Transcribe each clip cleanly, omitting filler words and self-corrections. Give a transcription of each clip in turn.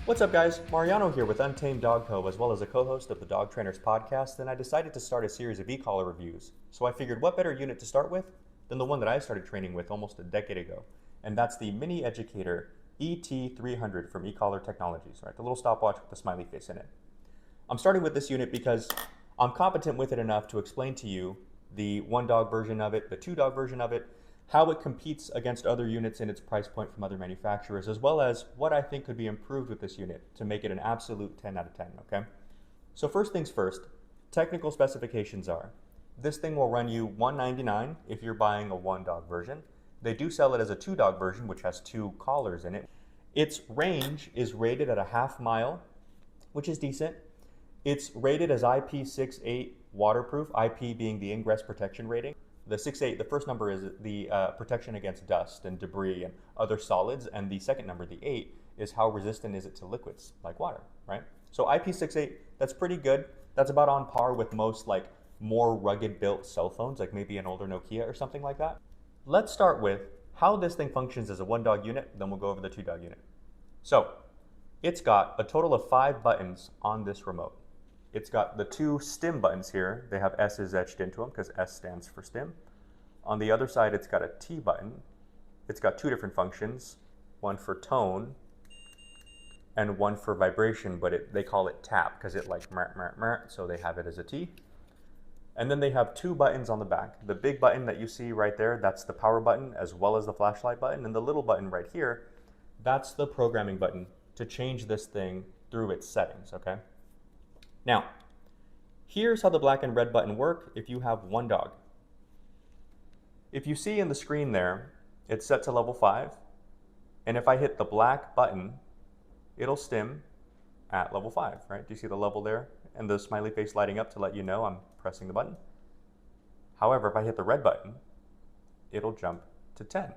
What's up, guys? Mariano here with Untamed Dog Co, as well as a co-host of the Dog Trainers podcast, and I decided to start a series of e-collar reviews. So I figured what better unit to start with than the one that I started training with almost a decade ago, and that's the Mini Educator ET-300 from ecollar Technologies, right? The little stopwatch with the smiley face in it. I'm starting with this unit because I'm competent with it enough to explain to you the one dog version of it, the two dog version of it, how it competes against other units in its price point from other manufacturers, as well as what I think could be improved with this unit to make it an absolute 10 out of 10, okay? So first things first, technical specifications are, this thing will run you $199 if you're buying a one dog version. They do sell it as a two dog version, which has two collars in it. Its range is rated at a half mile, which is decent. It's rated as IP68 waterproof, IP being the ingress protection rating. The 6.8, the first number is the protection against dust and debris and other solids, and the second number, the 8, is how resistant is it to liquids like water, right? So IP68, that's pretty good. That's about on par with most like more rugged built cell phones, like maybe an older Nokia or something like that. Let's start with how this thing functions as a one dog unit, then we'll go over the two dog unit. So it's got a total of 5 buttons on this remote. It's got the 2 stim buttons here. They have S's etched into them because S stands for stim. On the other side, it's got a T button. It's got 2 different functions, one for tone and one for vibration, but they call it tap because it like mer, mer, mer, so they have it as a T. And then they have 2 buttons on the back. The big button that you see right there, that's the power button as well as the flashlight button. And the little button right here, that's the programming button to change this thing through its settings, okay? Now, here's how the black and red button work if you have one dog. If you see in the screen there, it's set to level 5. And if I hit the black button, it'll stim at level 5, right? Do you see the level there? And the smiley face lighting up to let you know I'm pressing the button. However, if I hit the red button, it'll jump to 10.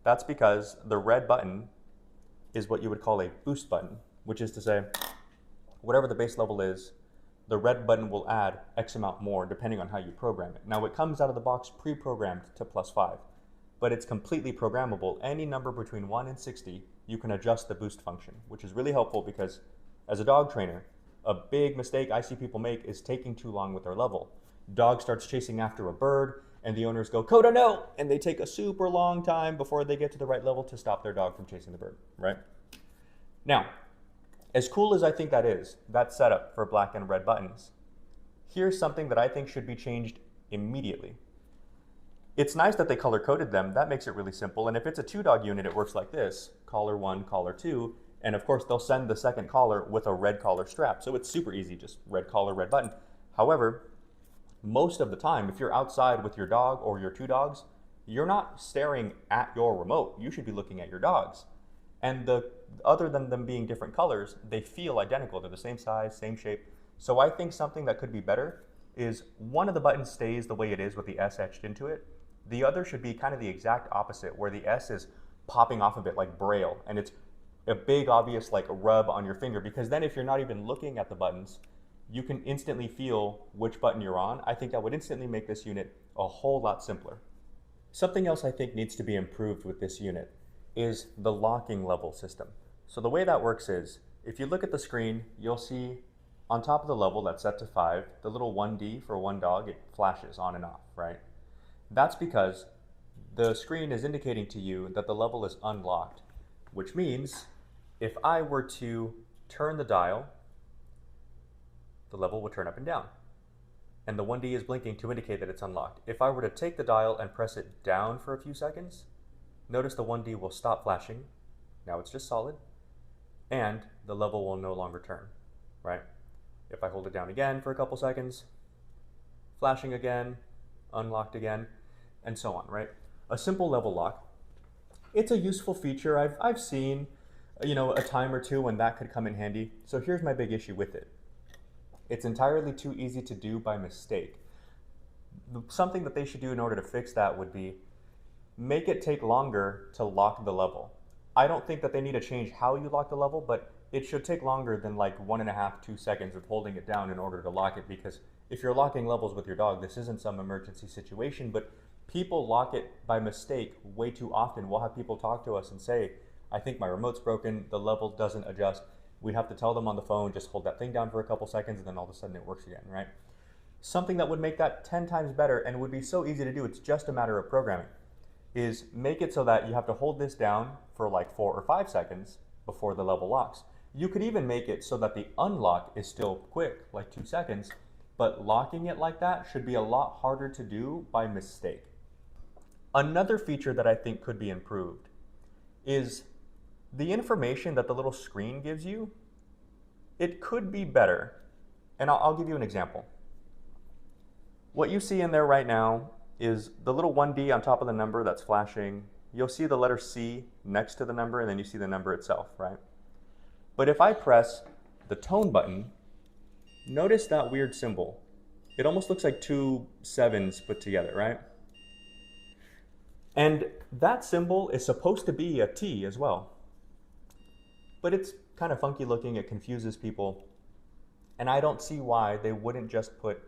That's because the red button is what you would call a boost button, which is to say, whatever the base level is, the red button will add X amount more depending on how you program it. Now it comes out of the box pre-programmed to +5, but it's completely programmable. Any number between 1 and 60, you can adjust the boost function, which is really helpful because as a dog trainer, a big mistake I see people make is taking too long with their level. Dog starts chasing after a bird and the owners go, "Coda, no!" And they take a super long time before they get to the right level to stop their dog from chasing the bird, right? Now, as cool as I think that is, that setup for black and red buttons, here's something that I think should be changed immediately. It's nice that they color-coded them. That makes it really simple. And if it's a 2-dog unit, it works like this: collar 1, collar 2. And of course, they'll send the second collar with a red collar strap. So it's super easy, just red collar, red button. However, most of the time, if you're outside with your dog or your 2 dogs, you're not staring at your remote. You should be looking at your dogs. And other than them being different colors, they feel identical. They're the same size, same shape. So I think something that could be better is one of the buttons stays the way it is with the S etched into it. The other should be kind of the exact opposite, where the S is popping off of it like braille, and it's a big obvious like rub on your finger, because then if you're not even looking at the buttons, you can instantly feel which button you're on. I think that would instantly make this unit a whole lot simpler. Something else I think needs to be improved with this unit is the locking level system. So the way that works is, if you look at the screen, you'll see on top of the level that's set to 5, the little 1D for one dog, it flashes on and off, right? That's because the screen is indicating to you that the level is unlocked, which means if I were to turn the dial, the level would turn up and down. And the 1D is blinking to indicate that it's unlocked. If I were to take the dial and press it down for a few seconds, notice the 1D will stop flashing. Now it's just solid. And the level will no longer turn, right? If I hold it down again for a couple seconds, flashing again, unlocked again, and so on, right? A simple level lock. It's a useful feature. I've seen, a time or two when that could come in handy. So here's my big issue with it. It's entirely too easy to do by mistake. Something that they should do in order to fix that would be make it take longer to lock the level. I don't think that they need to change how you lock the level, but it should take longer than like 1.5, 2 seconds of holding it down in order to lock it, because if you're locking levels with your dog, this isn't some emergency situation, but people lock it by mistake way too often. We'll have people talk to us and say, I think my remote's broken, the level doesn't adjust. We have to tell them on the phone, just hold that thing down for a couple seconds and then all of a sudden it works again, right? Something that would make that 10 times better and would be so easy to do, it's just a matter of programming, is make it so that you have to hold this down for like 4 or 5 seconds before the level locks. You could even make it so that the unlock is still quick, like 2 seconds, but locking it like that should be a lot harder to do by mistake. Another feature that I think could be improved is the information that the little screen gives you. It could be better, and I'll give you an example. What you see in there right now is the little 1D on top of the number that's flashing. You'll see the letter C next to the number, and then you see the number itself, right? But if I press the tone button, notice that weird symbol. It almost looks like 2 sevens put together, right? And that symbol is supposed to be a T as well. But it's kind of funky looking, it confuses people. And I don't see why they wouldn't just put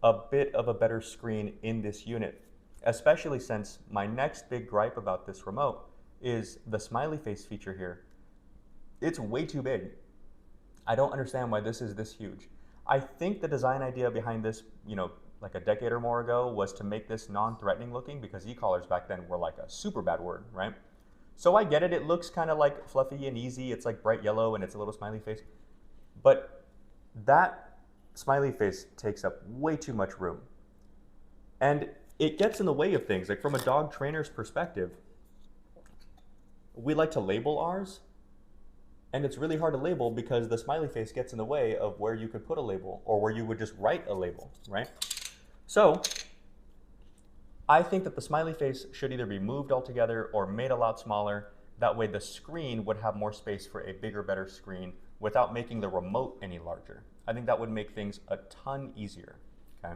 a bit of a better screen in this unit, especially since my next big gripe about this remote is the smiley face feature here. It's way too big. I don't understand why this is this huge. I think the design idea behind this, like a decade or more ago, was to make this non-threatening looking, because e-collars back then were like a super bad word, right? So I get it, it looks kind of like fluffy and easy, it's like bright yellow and it's a little smiley face. But that smiley face takes up way too much room. And it gets in the way of things. Like from a dog trainer's perspective, we like to label ours, and it's really hard to label because the smiley face gets in the way of where you could put a label or where you would just write a label, right? So I think that the smiley face should either be moved altogether or made a lot smaller. That way the screen would have more space for a bigger, better screen without making the remote any larger. I think that would make things a ton easier, okay?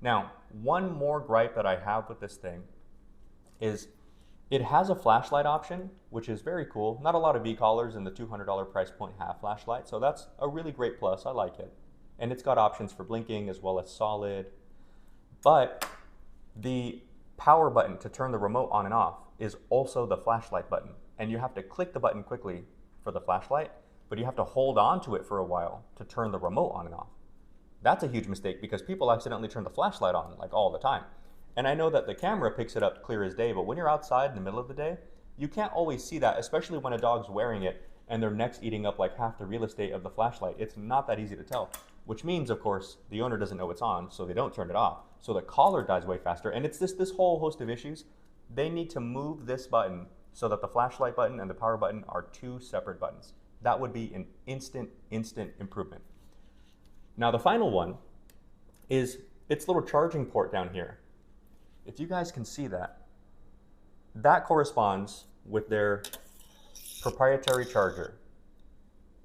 Now, one more gripe that I have with this thing is it has a flashlight option, which is very cool. Not a lot of e-collars in the $200 price point have flashlight, so that's a really great plus. I like it. And it's got options for blinking as well as solid. But the power button to turn the remote on and off is also the flashlight button. And you have to click the button quickly for the flashlight, but you have to hold on to it for a while to turn the remote on and off. That's a huge mistake because people accidentally turn the flashlight on like all the time. And I know that the camera picks it up clear as day, but when you're outside in the middle of the day, you can't always see that, especially when a dog's wearing it and their neck's eating up like half the real estate of the flashlight. It's not that easy to tell, which means, of course, the owner doesn't know it's on, so they don't turn it off. So the collar dies way faster, and it's this whole host of issues. They need to move this button so that the flashlight button and the power button are 2 separate buttons. That would be an instant improvement. Now the final one is its little charging port down here. If you guys can see that, that corresponds with their proprietary charger.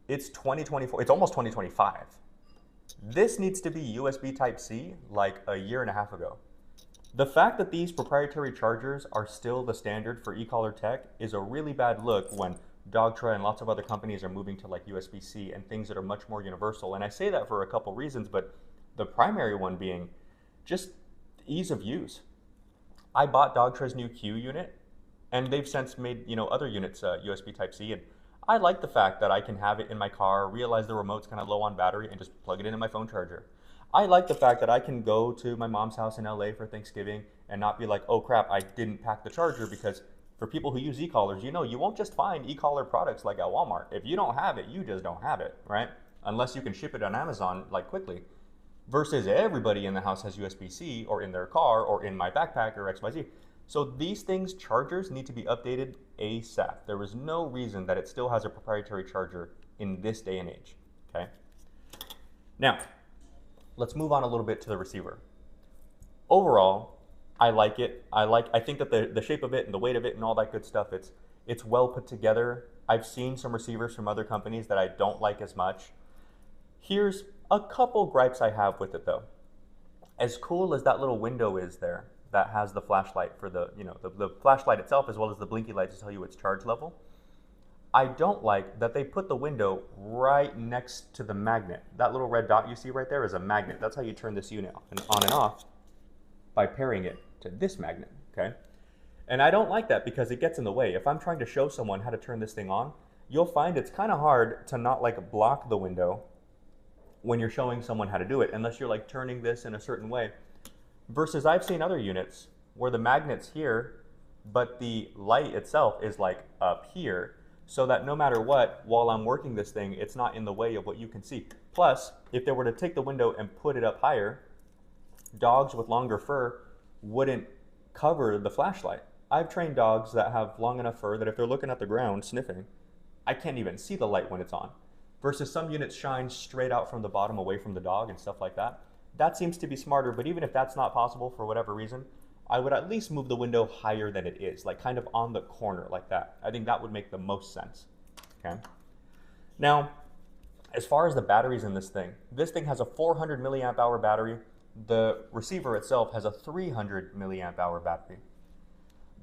It's 2024, it's almost 2025. This needs to be USB Type-C like a year and a half ago. The fact that these proprietary chargers are still the standard for e-collar tech is a really bad look when Dogtra and lots of other companies are moving to like USB-C and things that are much more universal. And I say that for a couple reasons, but the primary one being just ease of use. I bought Dogtra's new Q unit, and they've since made other units USB Type-C, and I like the fact that I can have it in my car, realize the remote's kind of low on battery, and just plug it into my phone charger. I like the fact that I can go to my mom's house in LA for Thanksgiving and not be like, oh crap, I didn't pack the charger, because for people who use e-collars, you won't just find e-collar products like at Walmart. If you don't have it, you just don't have it, right? Unless you can ship it on Amazon like quickly. Versus everybody in the house has USB-C or in their car or in my backpack or XYZ. So these things, chargers, need to be updated ASAP. There is no reason that it still has a proprietary charger in this day and age, okay? Now, let's move on a little bit to the receiver. Overall, I like it. I think that the shape of it and the weight of it and all that good stuff, it's well put together. I've seen some receivers from other companies that I don't like as much. Here's a couple gripes I have with it though. As cool as that little window is there that has the flashlight for the flashlight itself as well as the blinky light to tell you its charge level, I don't like that they put the window right next to the magnet. That little red dot you see right there is a magnet. That's how you turn this unit on and off, by pairing it to this magnet, okay? And I don't like that because it gets in the way. If I'm trying to show someone how to turn this thing on, you'll find it's kind of hard to not like block the window when you're showing someone how to do it, unless you're like turning this in a certain way. Versus I've seen other units where the magnet's here, but the light itself is like up here, so that no matter what, while I'm working this thing, it's not in the way of what you can see. Plus, if they were to take the window and put it up higher, dogs with longer fur wouldn't cover the flashlight. I've trained dogs that have long enough fur that if they're looking at the ground sniffing, I can't even see the light when it's on. Versus some units shine straight out from the bottom away from the dog and stuff like that. That seems to be smarter, but even if that's not possible for whatever reason, I would at least move the window higher than it is, like kind of on the corner like that. I think that would make the most sense, okay? Now, as far as the batteries in this thing has a 400 milliamp hour battery. The receiver itself has a 300 milliamp hour battery.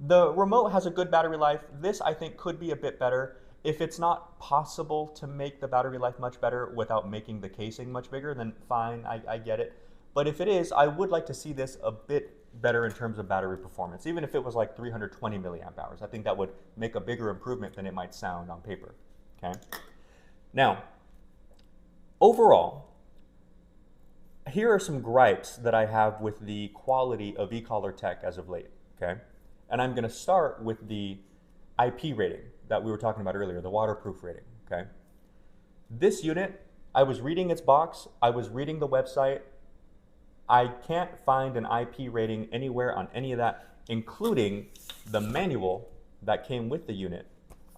The remote has a good battery life. This, I think, could be a bit better. If it's not possible to make the battery life much better without making the casing much bigger, then fine, I get it. But if it is, I would like to see this a bit better in terms of battery performance, even if it was like 320 milliamp hours. I think that would make a bigger improvement than it might sound on paper, okay? Now, overall, here are some gripes that I have with the quality of ecollar tech as of late, okay? And I'm gonna start with the IP rating that we were talking about earlier, the waterproof rating, okay? This unit, I was reading its box, I was reading the website, I can't find an IP rating anywhere on any of that, including the manual that came with the unit.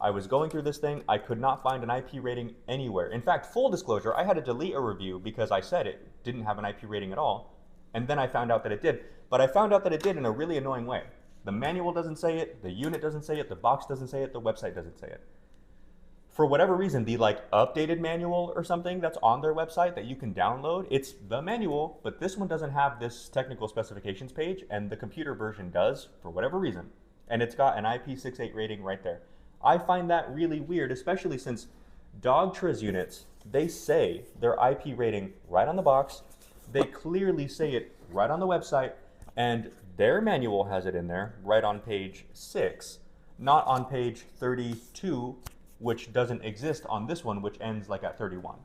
I was going through this thing, I could not find an IP rating anywhere. In fact, full disclosure, I had to delete a review because I said it didn't have an IP rating at all, and then I found out that it did. But I found out that it did in a really annoying way. The manual doesn't say it, the unit doesn't say it, the box doesn't say it, the website doesn't say it. For whatever reason, the like updated manual or something that's on their website that you can download, it's the manual, but this one doesn't have this technical specifications page, and the computer version does for whatever reason. And it's got an IP68 rating right there. I find that really weird, especially since Dogtra's units, they say their IP rating right on the box, they clearly say it right on the website, and their manual has it in there right on page 6, not on page 32, which doesn't exist on this one, which ends like at 31.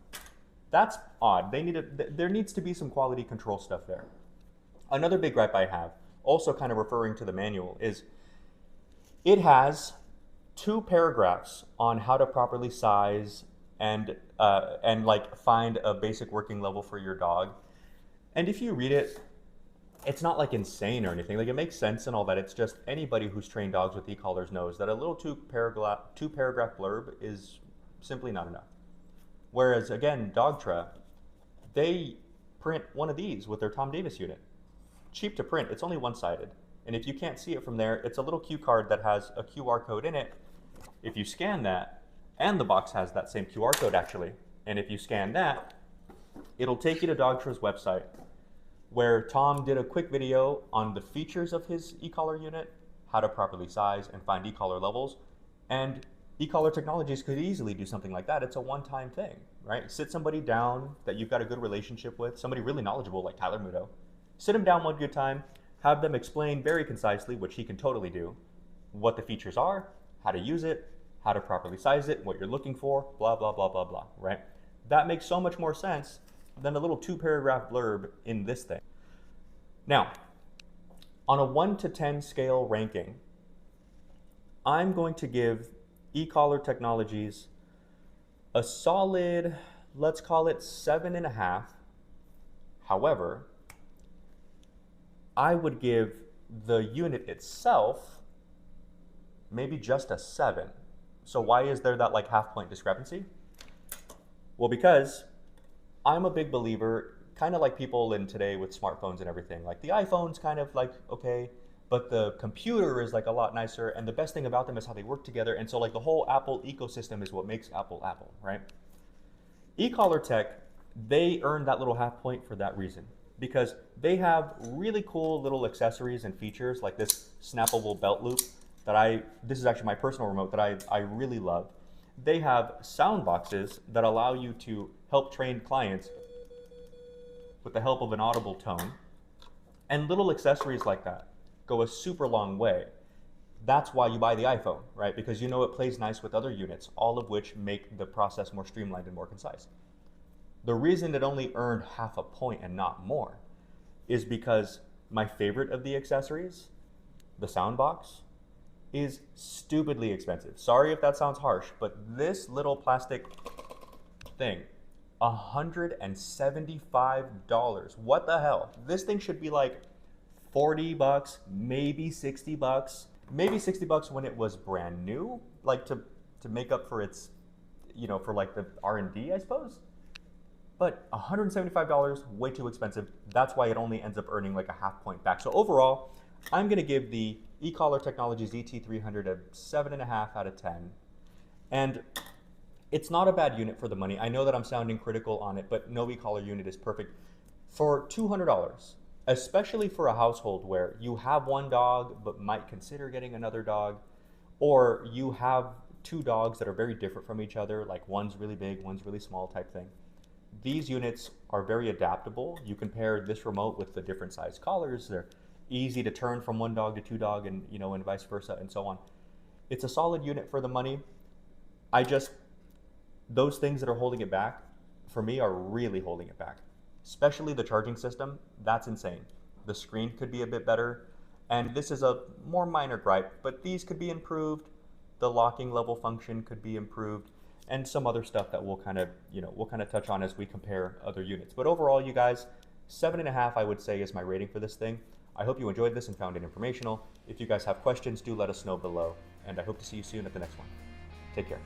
That's odd. There needs to be some quality control stuff there. Another big gripe I have, also kind of referring to the manual, is it has 2 paragraphs on how to properly size and like find a basic working level for your dog. And if you read it, it's not like insane or anything. Like, it makes sense and all that. It's just anybody who's trained dogs with e-collars knows that a little 2-paragraph blurb is simply not enough. Whereas again, Dogtra, they print one of these with their Tom Davis unit. Cheap to print, it's only one-sided. And if you can't see it from there, it's a little cue card that has a QR code in it. If you scan that, and the box has that same QR code actually, and if you scan that, it'll take you to Dogtra's website, where Tom did a quick video on the features of his e-collar unit, how to properly size and find e-collar levels, and e-collar technologies could easily do something like that. It's a one-time thing, right? Sit somebody down that you've got a good relationship with, somebody really knowledgeable like Tyler Muto, sit him down one good time, have them explain very concisely, which he can totally do, what the features are, how to use it, how to properly size it, what you're looking for, blah, blah, blah, blah, blah, right? That makes so much more sense than a little 2-paragraph blurb in this thing. Now, on a 1 to 10 scale ranking, I'm going to give e-collar technologies a solid, let's call it 7.5. However, I would give the unit itself maybe just a 7. So why is there that like half-point discrepancy? Well, because I'm a big believer, kind of like people in today with smartphones and everything. Like the iPhone's kind of like okay, but the computer is like a lot nicer, and the best thing about them is how they work together. And so like the whole Apple ecosystem is what makes Apple Apple, right? E-collar tech, they earned that little half point for that reason, because they have really cool little accessories and features like this snappable belt loop that this is actually my personal remote that I really love. They have sound boxes that allow you to help train clients with the help of an audible tone. And little accessories like that go a super long way. That's why you buy the iPhone, right? Because you know it plays nice with other units, all of which make the process more streamlined and more concise. The reason it only earned half a point and not more is because my favorite of the accessories, the sound box, is stupidly expensive. Sorry if that sounds harsh, but this little plastic thing, $175. What the hell? This thing should be like 40 bucks, maybe 60 bucks, maybe 60 bucks when it was brand new, like to make up for its, for like the R&D, I suppose. But $175, way too expensive. That's why it only ends up earning like a half point back. So overall, I'm gonna give the ecollar Technologies ET-300 a 7.5 out of 10. And it's not a bad unit for the money. I know that I'm sounding critical on it, but no ecollar unit is perfect. For $200, especially for a household where you have one dog but might consider getting another dog, or you have two dogs that are very different from each other, like one's really big, one's really small type thing. These units are very adaptable. You can pair this remote with the different size collars. They're easy to turn from one dog to two dog, and and vice versa and so on. It's a solid unit for the money. Those things that are holding it back for me are really holding it back, especially the charging system. That's insane. The screen could be a bit better, and this is a more minor gripe, but these could be improved. The locking level function could be improved, and some other stuff that we'll kind of touch on as we compare other units. But overall, you guys, 7.5 I would say is my rating for this thing. I hope you enjoyed this and found it informational. If you guys have questions, do let us know below, and I hope to see you soon at the next one. Take care.